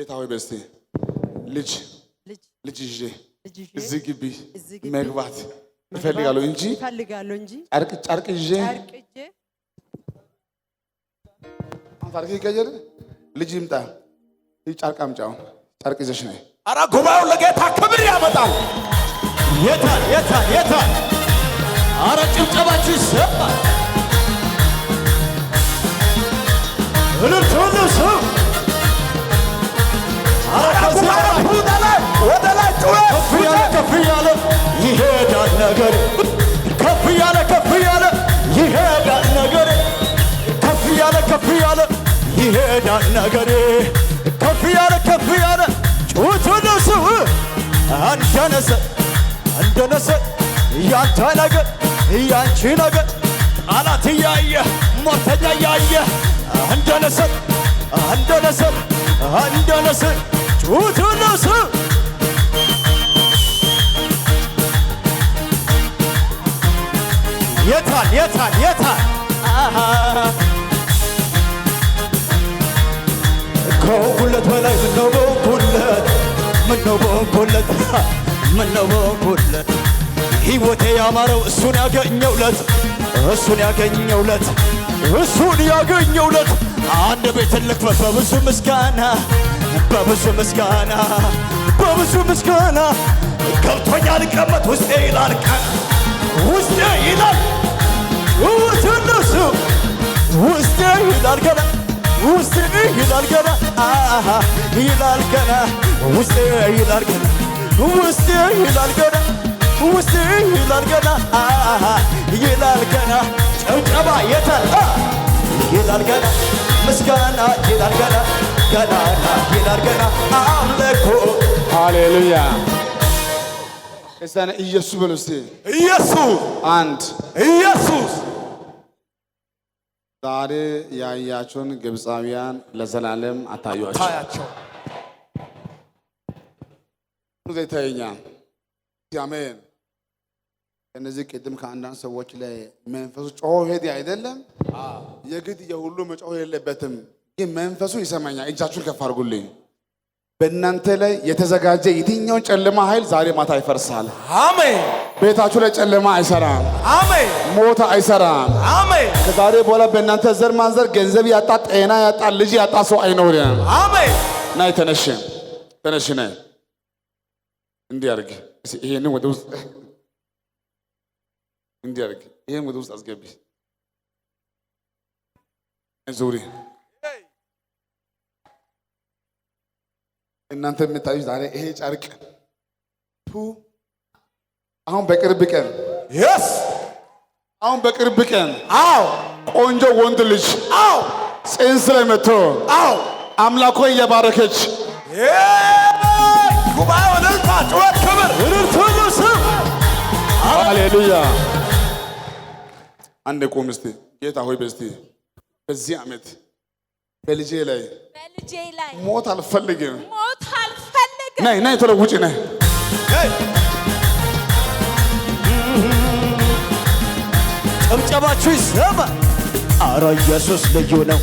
ጌታ ሆይ በስቲ ልጅ ይዤ እዚህ ግቢ መግባት እፈልጋለሁ እንጂ ጨርቅ ይዤ ታርቂ ይቀየር ልጅ ይምጣ ጨርቅ አምጫው ጨርቅ ይዘሽ ነይ። ኧረ ጉባኤው ለጌታ ክብር ያመጣል። የታል ኧረ ጭብጨባችሁ ይሰማል። እልልታለሁ ወደ ላይ ከፍ ያለ ይሄዳል ነገር ከፍ ያለ ይሄዳል ነገር ከፍ ያለ ይሄዳል ነገር ከፍ ያለ ጩኸት ነሱ እንደነሰ ያንተ ነገር ያንቺ ነገር ጠላት እያየ ሞተኛ እያየ እንደነሰ ጩኸት ነሱ የታል ከሁለት በላይ ምነው በሆንኩለት ሕይወቴ ያማረው እሱን ያገኘውለት አንድ ቤት ልክፈት በብዙ ምስጋና ገብቶኛል ቀመት ውስጤ ይላል እነሱ ውስጤ ይላል ገና ውስጤ ይላል ገና ጨብጨባ የታል ይላል ገና ምስጋና ይላል ገና ይላል ገና አምልኮ ሃሌሉያ እስታነ ኢየሱስ በሉ እስቲ ኢየሱስ ዛሬ ያያቸውን ግብፃውያን ለዘላለም አታዩአቸው። ዘይታየኛ አሜን። እነዚህ ቅድም ከአንዳንድ ሰዎች ላይ መንፈሱ ጮሆ ሄድ አይደለም የግድ የሁሉ መጮህ የለበትም። ግን መንፈሱ ይሰማኛል። እጃችሁን ከፍ አድርጉልኝ። በእናንተ ላይ የተዘጋጀ የትኛውን ጨለማ ኃይል ዛሬ ማታ ይፈርሳል። አሜን። ቤታችሁ ላይ ጨለማ አይሰራም። አሜን። ሞት አይሰራም። አሜን። ከዛሬ በኋላ በእናንተ ዘር ማንዘር ገንዘብ ያጣ፣ ጤና ያጣ፣ ልጅ ያጣ ሰው አይኖርም። አሜን። ናይ ተነሽ ነይ እንዲህ አድርግ። ይሄንን ወደ ውስጥ እንዲህ አድርግ። ይሄን ወደ ውስጥ አስገቢ። ዙሪ እናንተ የምታዩት ዛሬ ይሄ ጨርቅ አሁን በቅርብ ቀን ቆንጆ ወንድ ልጅ ጽንስ ላይ መጥቶ አምላኮ እየባረከች ጉባኤው እልልታ፣ ጩኸት፣ ክብር ሃሌሉያ። አንድ ቁም እስቲ። ጌታ ሆይ በዚህ ዓመት በልጄ ላይ ሞት አልፈልግም። ነይ ቶሎ ውጪ ነይ። ጨብጨባችሁ ይሰማ። ኧረ ኢየሱስ ልዩ ነው።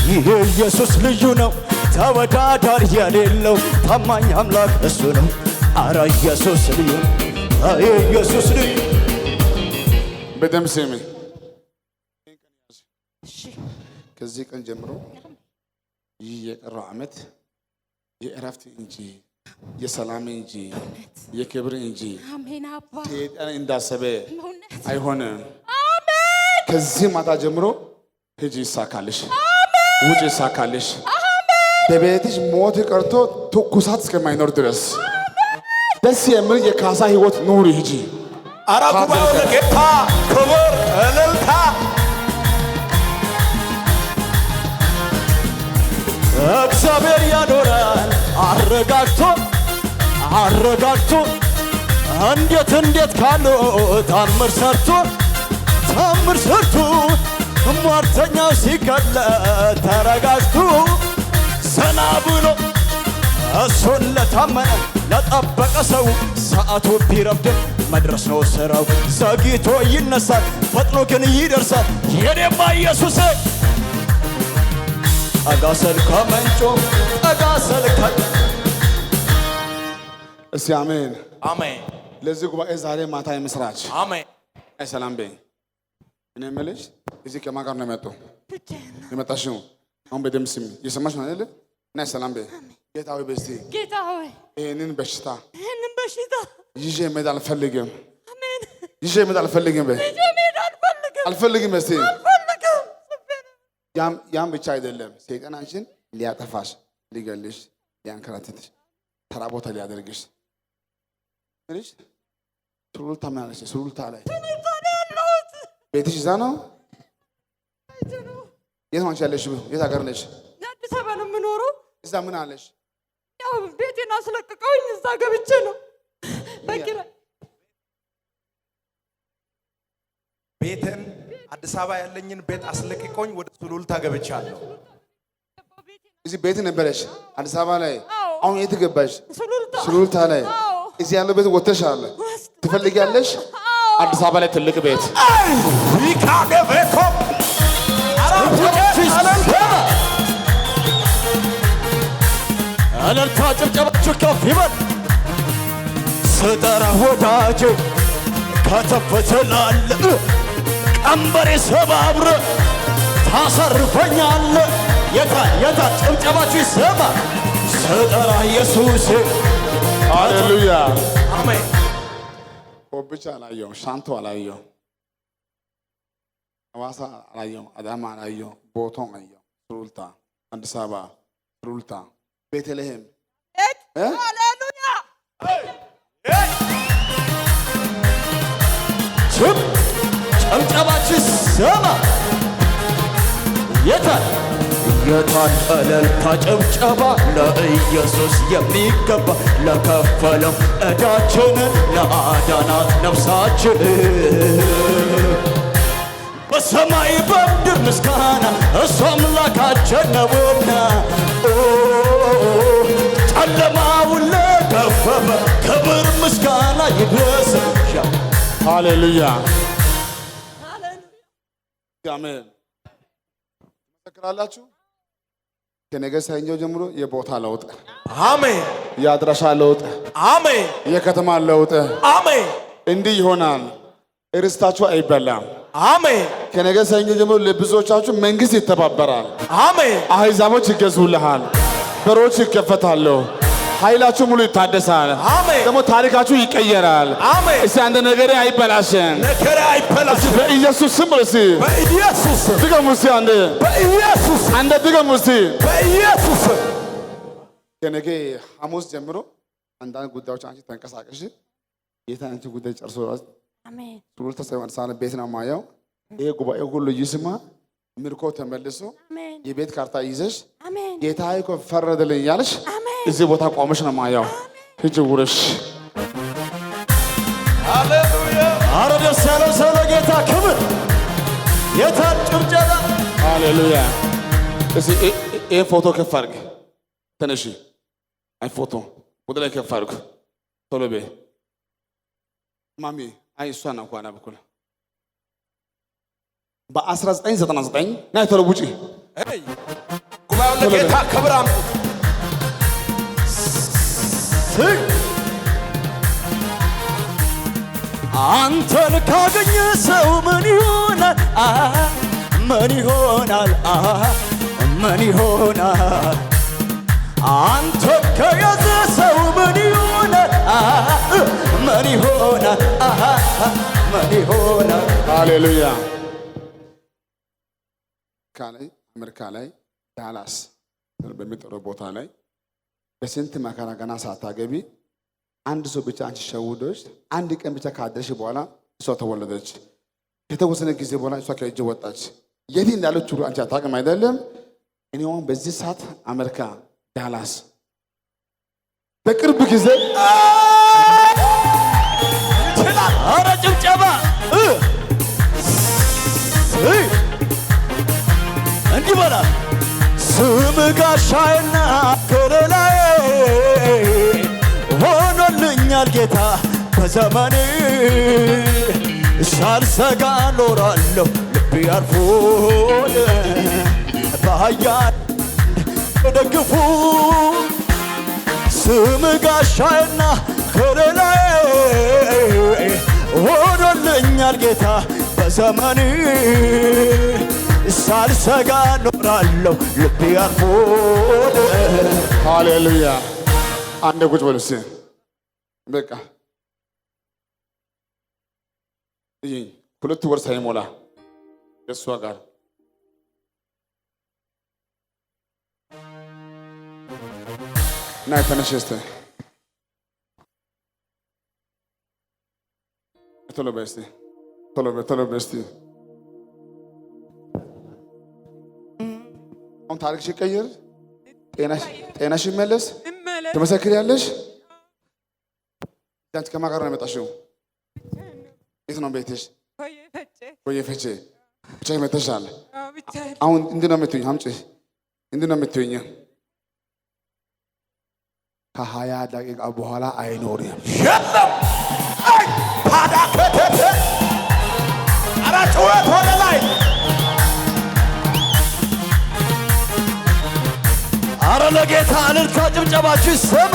ይሄ ኢየሱስ ልዩ ነው። ተወዳዳሪ የሌለው ታማኝ አምላክ እሱ ነው። ኧረ ኢየሱስ ልዩ ነው። ኢየሱስ ልዩ በደም ስሚ። ከዚህ ቀን ጀምሮ ይህ የቀረው ዓመት የእረፍት እንጂ የሰላም እንጂ የክብር እንጂ ሰይጣን እንዳሰበ አይሆንም። ከዚህ ማታ ጀምሮ ሂጂ ይሳካልሽ፣ ውጪ ይሳካልሽ። በቤትሽ ሞት ቀርቶ ትኩሳት እስከማይኖር ድረስ ደስ የሚል የካሳ ህይወት ኑሪ ሂጂ። ኧረ ጉባኤው ለጌታ ክብር እልልታ። እግዚአብሔር ያኖራል አረጋግቶ እንዴት ካሉ ታምር ሰርቶ ሟርተኛው ሲገለጥ ተረጋግቶ ዘና ብሎ እሱን ለታመነ ለጠበቀ ሰው ሰዓቱ ቢረፍድም መድረስ ነው ስራው። ዘግይቶ ይነሳል፣ ፈጥኖ ግን ይደርሳል። የኔማ ኢየሱስ ጠጋሰል ከምንጩ ጠጋሰል እስቲ አሜን አሜን። ለዚህ ጉባኤ ዛሬ ማታ የምስራች አሜን። አይ ሰላም በይ። እኔ የምልሽ እዚህ ከማን ጋር ነው የመጣው? የመጣሽው አሁን በደምብ ስሚ። እየሰማሽ ነው አይደል? እና ሰላም በይ። ጌታ ሆይ በስቲ ጌታ ሆይ ይሄንን በሽታ ይዤ መሄድ አልፈልግም። አሜን። ይዤ መሄድ አልፈልግም በይ። አልፈልግም በስቲ ያም ብቻ አይደለም፣ ሰይጣን አንቺን ሊያጠፋሽ፣ ሊገልሽ፣ ሊያንከራትትሽ፣ ተራ ቦታ ሊያደርግሽ ልጅ ሱሉልታ ማለት ሱሉልታ ላይ ቤትሽ እዛ ነው። የት ነው አንቺ ያለሽው? የት ሀገር ነሽ? አዲስ አበባ ነው የምኖረው። እዛ ምን አለሽ? ያው ቤቴን አስለቅቀውኝ እዛ ገብቼ ነው በኪራይ ቤትን አዲስ አበባ ያለኝን ቤት አስለቅቆኝ ወደ ሱሉልታ ገብቻለሁ። እዚህ ቤት ነበረሽ አዲስ አበባ ላይ። አሁን የት ገባሽ? ሱሉልታ ሱሉልታ ላይ። እዚህ ያለው ቤት ወተሻል። ትፈልጊያለሽ? አዲስ አበባ ላይ ትልቅ ቤት ሪካደ ቤኮ እልልታ ጭብጨባችሁ ከፍ ይበል። ስጠራ ወዳጄ ከተፍ ትላለህ፣ ቀንበሬ ሰባብረ ታሰርፈኛለህ። የታ ጭብጨባችሁ ይሰማ። ስጠራ ኢየሱስ ሃሌሉያ አሜን። ብቻ አላየሁም፣ ሻንቶ አላየሁም፣ ሐዋሳ አላየሁም፣ አዳማ አላየሁም፣ ቦታውን አላየሁም። ሱሉልታ አዲስ አበባ ሱሉልታ ቤተልሔም ሃሌሉያ ጭብጨባችሁ ይሰማ። የታል እልልታ ጭብጨባ ለኢየሱስ የሚገባ ለከፈለው ዕዳችንን ለአዳናት ነፍሳችን በሰማይ በምድር ምስጋና እሱ አምላካችን ነውና ጨለማውን ለገፈፈ ክብር ምስጋና ይድረስ። ሃሌሉያ አሜን። ትመሰክራላችሁ። ከነገ ሰኞ ጀምሮ የቦታ ለውጥ አሜን። የአድራሻ ለውጥ አሜን። የከተማ ለውጥ አሜን። እንዲህ ይሆናል። ርስታችሁ አይበላም። አሜን። ከነገ ሰኞ ጀምሮ ለብዙዎቻችሁ መንግስት ይተባበራል። አሜን። አሕዛቦች ይገዙልሃል። በሮች ይከፈታሉ። ኃይላችሁ ሙሉ ይታደሳል። አሜን። ደግሞ ታሪካችሁ ይቀየራል። አሜን። እስቲ አንድ ነገሬ አይበላሽም። ነገሬ አይበላሽም። በኢየሱስ ስም እስቲ በኢየሱስ ድገሙ እስቲ አንዴ በኢየሱስ አንዴ ድገሙ እስቲ በኢየሱስ ከነገ ሐሙስ ጀምሮ አንዳንድ ጉዳዮች አንቺ ተንቀሳቀሽ። ጌታ አንቺ ጉዳይ ጨርሶ አሜን። ሱሉልታ ሳይሆን ቤት ነው የማየው። ይሄ ጉባኤ ሁሉ ይስማ። ምርኮ ተመልሶ የቤት ካርታ ይዘሽ ጌታ እኮ ፈረደልኝ ያለሽ እዚህ ቦታ ቆመሽ ነው የማየው። ሂጂ ውረሽ። ሃሌሉያ። አረ ደስ ያለው ሰው ለጌታ ክብር። የታል ጭብጨባ? ሃሌሉያ። እስቲ ይሄ ፎቶ ከፍ አድርግ። ተነሺ። አይ ፎቶ ወደ ላይ ከፍ አድርግ። ቶሎ በይ ማሚ። አይ እሷ ነው እንኳን አብኩል በ1999 ናይ ቶሎ ውጪ። ጉባኤው ለጌታ ክብር አምጡ። አንተን ካገኘ ሰው ምን ይሆናል? ምን ይሆናል? ምን ይሆናል? አንተን ከያዘ ሰው ምን ይሆናል? ምን ይሆናል? ምን ይሆናል? ሃሌሉያ። አሜሪካ ላይ ዳላስ በሚጠራው ቦታ ላይ በስንት መከራ ገና ሳታገቢ አንድ ሰው ብቻ አንቺ ሸውዶች አንድ ቀን ብቻ ካደረሽ በኋላ እሷ ተወለደች። ከተወሰነ ጊዜ በኋላ እሷ ከእጅ ወጣች። የት እንዳለች ሁሉ አንቺ አታውቅም አይደለም። እኔ አሁን በዚህ ሰዓት አሜሪካ ዳላስ በቅርብ ጊዜ ይችላል። ኧረ ጭብጨባ እንዲህ በላ። ስም ጋሻዬና ከለላዬ ሆኖልኛል ጌታ በዘመኔ ሳልሰጋ ኖራለሁ ልቤ አርፎ በኃያል ደግፉ ስም ጋሻዬና ከለላዬ ሆኖልኛል ጌታ በዘመኔ ሳልሰጋ ኖራለሁ ልቤ አርፎ ሃሌሉያ አንድ ቁጭ በሉ እስኪ በቃ ይህ 2 ወር ሳይሞላ ከእሷ ጋር ና ተነሽ እስቲ ቶሎ በይ እስቲ ቶሎ በይ እስቲ አሁን ታሪክሽ ይቀየር ጤናሽ ይመለስ ትመሰክሪያለሽ አንቺ ከማን ጋር ነው የመጣሽው የት ነው ቤትሽ ቆየ ፈቼ ብቻዬን መተሻል አሁን እንዲህ ነው የምትይኝ አምጪ እንዲህ ነው የምትይኝ ከ20 ደቂቃ በኋላ አይኖርም የለም አይ ታዳከተ አራጭወት ወደ ላይ አረ ለጌታ እልልታ ጭብጨባችሁ ይሰማ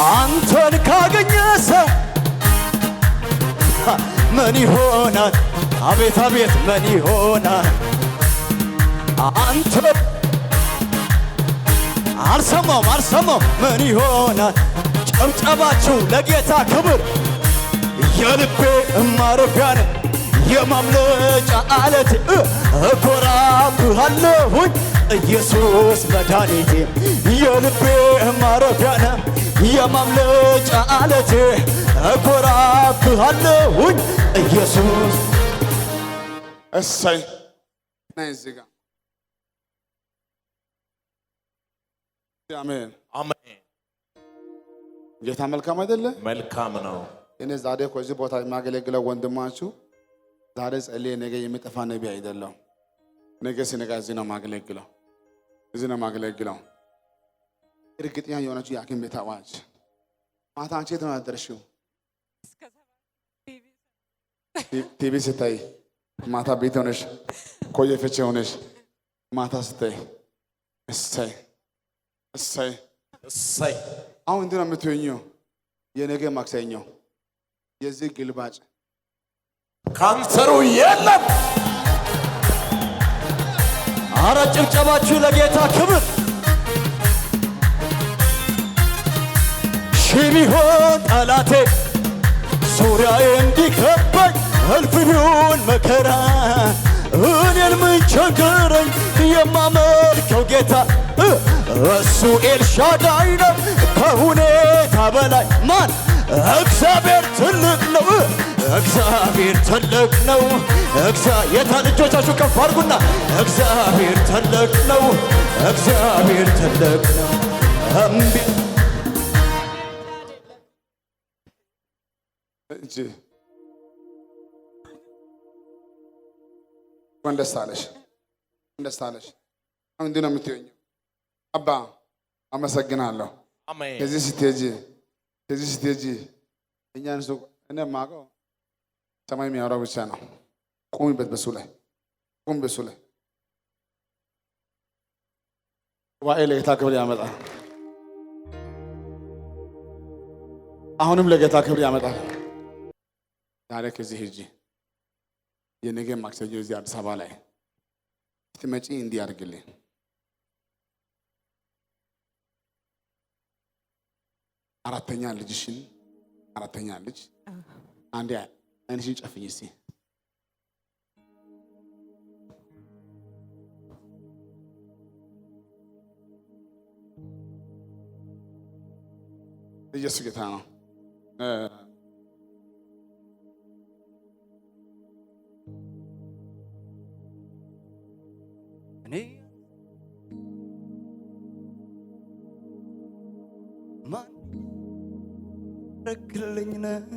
አንተን ካገኘ ሰው ምን ይሆናል አቤት አቤት ምን ይሆናል አንተ አልሰማም ምን ይሆናል ጨብጨባችሁ ለጌታ ክብር የልቤ ማረፊያ ነህ የማምለጫ ዓለት እኮራብሃለሁኝ ኢየሱስ መድኃኒቴ የልቤ ማረፊያ ነህ የማምለጫ ዓለት እኮራብሃለሁኝ ኢየሱስ እሰይ ነይ እዚህ ጋር አሜን አሜን ጌታ መልካም አይደለ መልካም ነው እኔ ዛሬ ከዚህ ቦታ የማገለግለው ወንድማችሁ ዛሬ ጸልዬ ነገ የሚጠፋ ነቢይ አይደለም ነገ ሲነጋ እዚህ ነው የማገለግለው እርግጠኛ የሆነችው የሐኪም ቤት አዋጅ ማታ አንቺ የት ነው ያደረሽው ቲቪ ስታይ ማታ ቤት ሆነሽ ኮየ ፈቼ ሆነሽ ማታ ስታይ እሰይ አሁን እንዲህ ነው የምትሆኚው የነገ ማክሰኞ የዚህ ግልባጭ ካንሰሩ የለም አረ ጭብጨባችሁ ለጌታ ክብር ሺህ ቢሆን ጠላቴ ዙሪያዬ እንዲከበኝ እልፍ ቢሆን መከራ እኔን ምን ቸገረኝ የማመልከው ጌታ እሱ ኤልሻዳይ ነው ከሁኔታ በላይ ማን እግዚአብሔር ትልቅ ነው እግዚአብሔር ትልቅ ነው የታን እጆቻችሁ ከፍ አድርጉና እግዚአብሔር ትልቅ ነው እግዚአብሔር ትልቅ ነው እንጂ ደስ አለሽ አሁን እንዲህ ነው የምትሆኚው አባ አመሰግናለሁ አሜን ከዚህ ስትሄጂ እኛን ሰው እኔ የማውቀው ሰማይ የሚያወራው ብቻ ነው ቁሚበት በሱ ላይ ጉባኤ ለጌታ ክብር ያመጣል አሁንም ለጌታ ክብር ያመጣል ዛሬ ከዚህ ሂጂ የነገ ማክሰኞ እዚህ አዲስ አበባ ላይ ስትመጪ እንዲህ አድርግልኝ አራተኛ ልጅ አንዴ አይንሽን ጨፍኝ እስቲ ኢየሱስ ጌታ ነው እኔ ማን ረክልኝ ነገር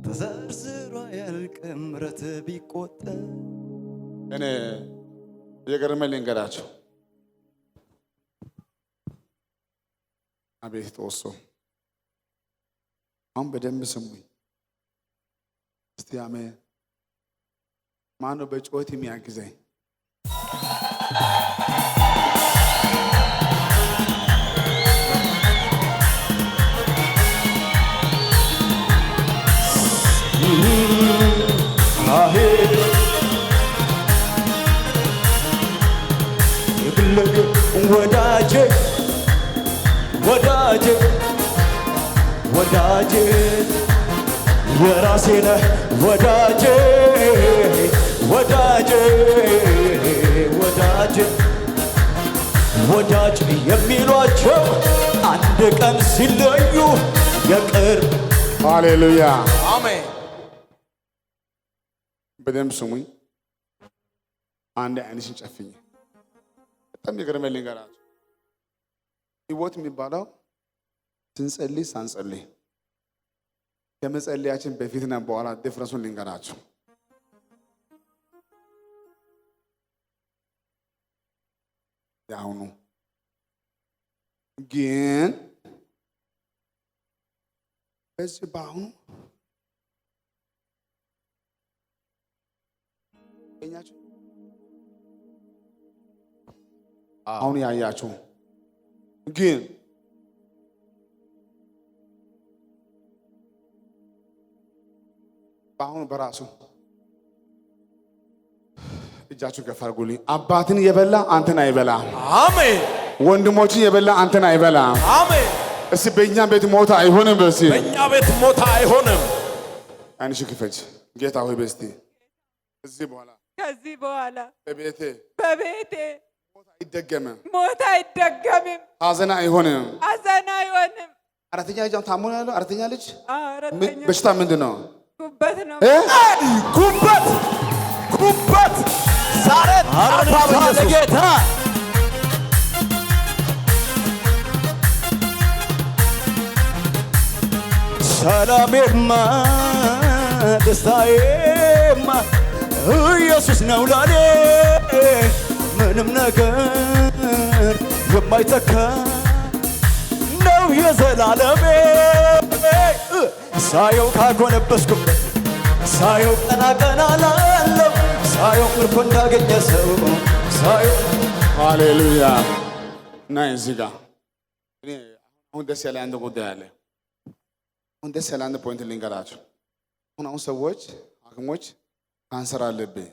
ተዘርዝሮ ያልቅም ምሕረት ቢቆጠር እኔ የገረመኝ ልንገራችሁ አቤት ተወሶ አሁን በደንብ ስሙኝ እስቲ አሜን። ማነው በጩኸት የሚያግዘኝ? ወዳጄ ወዳጄ ወዳጄ የራሴ ነህ ወዳጄ ወዳጄ ወዳጄ ወዳጅ የሚሏቸው አንድ ቀን ሲለዩ የቅርብ ሃሌሉያ አሜን። በደንብ ስሙኝ። አንድ አይንሽን ጨፍኝ። በጣም የገረመኝ ልንገራችሁ። ህይወት የሚባለው ስንጸልይ ሳንጸልይ ከመጸለያችን በፊትና በኋላ ዲፍረንሱን ልንገራችሁ። ያሁኑ ግን በዚህ በአሁኑ እኛችሁ አሁን ያያችሁ ግን በአሁኑ በራሱ እጃችሁ ከፍ አድርጉልኝ። አባትን የበላ አንተን አይበላ። አሜን። ወንድሞችን የበላ አንተን አይበላ። አሜን። እስቲ በእኛ ቤት ሞት አይሆንም። በሲ በእኛ ቤት ሞት አይሆንም። አይንሽ ክፈች። ጌታ ሆይ በስቲ ከዚህ በኋላ በቤቴ ሞት አይደገምም። ሞት አይደገምም። ሐዘን አይሆንም። ሐዘን አይሆንም። አራተኛ ልጅ ታሞ ነው ያለው። አራተኛ ልጅ አራተኛ በሽታ ምንድን ነው? ጉበት ነው። ጉበት ዛሬ አረታ ለጌታ ሰላሜማ ደስታዬማ ኢየሱስ ነው ለኔ ምንም ነገር የማይተካ ነው የዘላለሜ ሳየው ካጎነበስኩበት ሳየው ቀና ቀና ላለው ሳየው ምርኮ እንዳገኘ ሰው ሳየው ሃሌሉያ። እና እዚህ ጋር እኔ አሁን ደስ ያለ አንድ ጉዳይ አለ። አሁን ደስ ያለ አንድ ፖይንት ልንገራችሁ። አሁን ሰዎች ሐኪሞች ካንሰር አለብኝ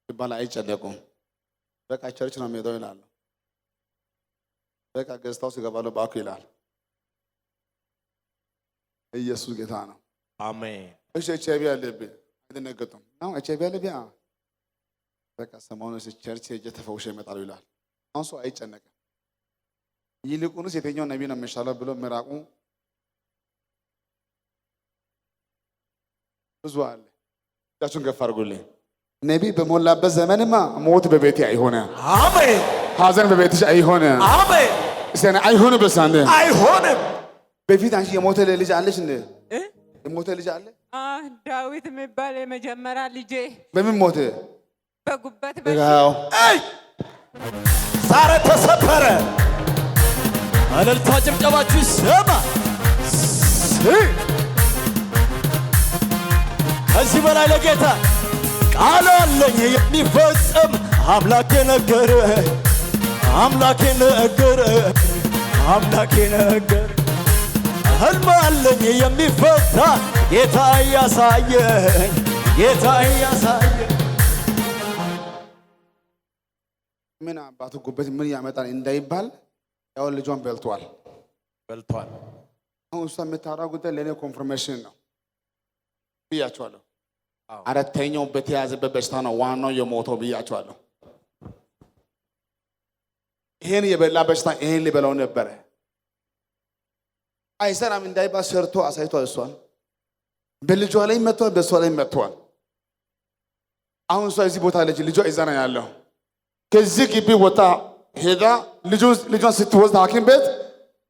ይባል አይጨነቁም። በቃ ቸርች ነው የሚሄደው ይላሉ። በቃ ገዝታው ሲገባለው ባኩ ይላል። ኢየሱስ ጌታ ነው። አሜን። እሺ ኤችአይቪ አለብኝ አይደነገጡም። አሁን ኤችአይቪ አለብኝ በቃ ሰሞኑን ቸርች ሄጄ ተፈውሼ እመጣለሁ ይላል። አሁን ሰው አይጨነቅም። ይልቁንስ የትኛው ነቢይ ነው የሚሻለው ብሎ ምራቁ ብዙ አለ። እጃችሁን ከፍ አድርጉልኝ። ነቢይ በሞላበት ዘመንማ ሞት በቤቴ አይሆንም። አሜን። ሐዘን በቤትሽ አይሆንም። አሜን። እስቲ አይሆንም በሳንደ አይሆንም። በፊት አንቺ የሞተ ልጅ አለሽ እንዴ? የሞተ ልጅ አለ? ዳዊት የሚባል የመጀመሪያ ልጄ በምን ሞተ? በጉበት በጋው ዛሬ ተሰበረ። እልልታ ጭብጨባችሁ ይሰማ። ከዚህ በላይ ለጌታ ቃል አለኝ የሚፈጸም አምላኬ ነገረ አምላኬ ነገረ አምላኬ ነገረ ህልም አለኝ የሚፈታ ጌታ እያሳየኝ ጌታ እያሳየኝ ምን አባቱ ጉበት ምን ያመጣል እንዳይባል ያው ልጇን በልቷል። አሁን እሷ የምታወራው ጉዳይ ለእኔ ኮንፈርሜሽን ነው ብያቸዋለሁ። አራተኛው በተያዘበት በሽታ ነው ዋናው የሞተው ብያቸዋለሁ። ይሄን የበላ በሽታ ይሄን ሊበላው ነበረ። አይሰራም እንዳይባል ሰርቶ አሳይቷል። እሷን በልጇ ላይ መጥቷል፣ በእሷ ላይ መጥቷል። አሁን እሷ እዚህ ቦታ አለች፣ ልጇ እዛ ነው ያለው። ከዚህ ግቢ ወጣ ሄዳ ልጇን ስትወስድ ሐኪም ቤት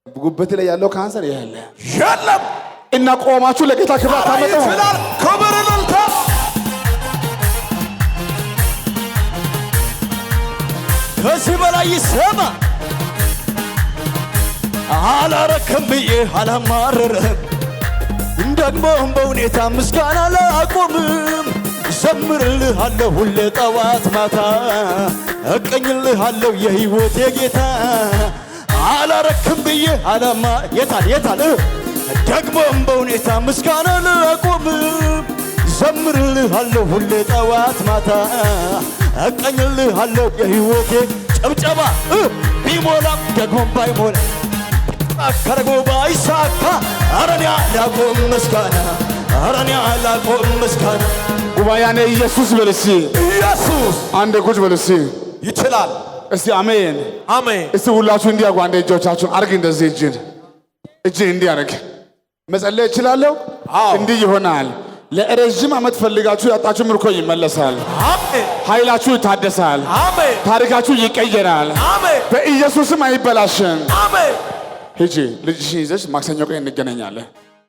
ጉበት ላይ ያለው ካንሰር የለም እና ቆማችሁ ለጌታ ክብር ታመጡ። ክብር እልልታ። ከዚህ በላይ ይሰማ። አላረክም ብዬ አላማረርህም ደግሞም በሁኔታ ምስጋና አላቆምም ዘምርልሃለሁ ሁሌ ጠዋት ማታ እቀኝልሃለሁ የሕይወቴ ጌታ አላረክም ብዬ አላማ የታል ደግሞም በሁኔታ ምስጋና አላቆምም ዘምርልሃለሁ ሁሌ ጠዋት ማታ እቀኝልሃለሁ የሕይወቴ ጨብጨባ ቢሞላም ደግሞም ባይሞላ ከረጎ ባይሳካ አረኛ ላቆም ምስጋና አረኛ ላቆም ምስጋና ጉባኤያኔ ኢየሱስ በልሲ ኢየሱስ አንድ ቁጭ በልሲ ይችላል። እስቲ አሜን አሜን። እስቲ ሁላችሁ እንዲያርጉ አንዴ እጆቻችሁን አርግ እንደዚህ እጅ እንዲያርግ መጸለይ እችላለሁ እንዲህ ይሆናል ለረጅም ዓመት ፈልጋችሁ ያጣችሁ ምርኮ ይመለሳል አሜን። ኃይላችሁ ይታደሳል አሜን። ታሪካችሁ ይቀየራል አሜን። በኢየሱስም አይበላሽም አሜን። ሂጂ ልጅሽን ይዘሽ ማክሰኞ ቀን እንገናኛለን